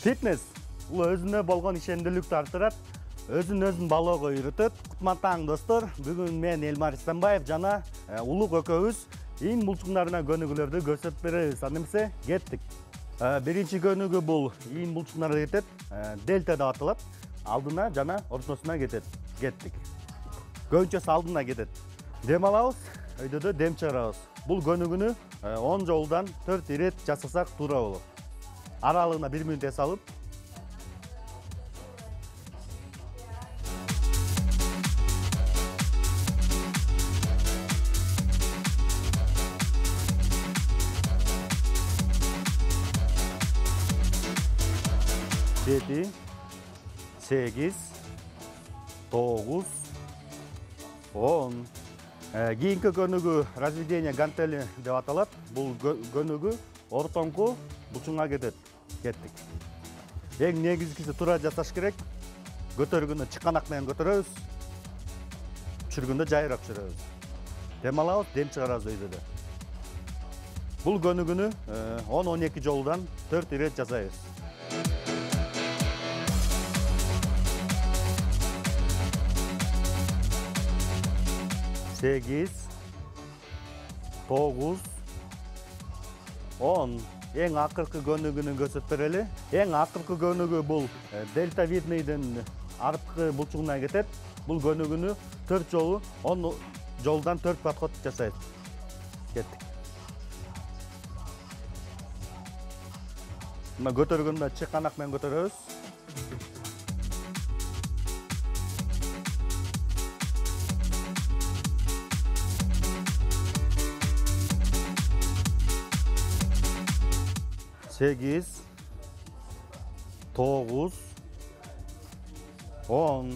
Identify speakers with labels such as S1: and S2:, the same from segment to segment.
S1: Fitness бул өзүнө болгон ишендүүлүктү арттырат, өзүн балоого үйрөтөт. Кутман достор, бүгүн мен Элмар Исламбаев жана Улук экөөбүз ин булчуңдарына көнүгүүлөрдү көрсөтүп беребиз. Анда эмесе кеттик. Биринчи көнүгүү бул ин булчуңдарга кетет, дельта деп аталат. Алдына жана ортосуна кетет. Кеттик. Көбүнчөсү алдына кетет. Дем алабыз, өйдөдө дем чыгарабыз. Бул көнүгүүнү 10 жолдан 4 ирет жасасак туура болот. Аралыгына 1 мүнөт эс алып, жети, 8, 9, 10. Кийинки көнүгүү разведение гантели деп аталат. Бул көнүгүү ортоңку булчуңга кетет. Кеттик. Эң негизгиси туура жасаш керек. Көтөргөндө чыканак менен көтөрөбүз. Түшүргөндө жайыраак түшүрөбүз. Дем алабыз, дем чыгарабыз өйдөдө. Бул көнүгүүнү 10-12 жолдан 4 ирет жасайбыз. 8, 9, 10. Эң акыркы көнүгүүнү көрсөтүп берели. Эң акыркы көнүгүү бул дельта видныйдын арткы булчугуна кетет. Бул көнүгүүнү 4 жолу 10 жолдан 4 подход жасайт. Кеттик. Мына көтөргөндө чыканак менен көтөрөбүз. Сегиз, 9, 10.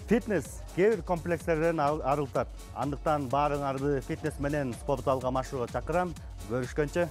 S1: Фитнес кээ бир комплекстерден арылтат. Андыктан баарыңарды фитнес менен спорт залга машыгууга чакырам. Көрүшкөнчө.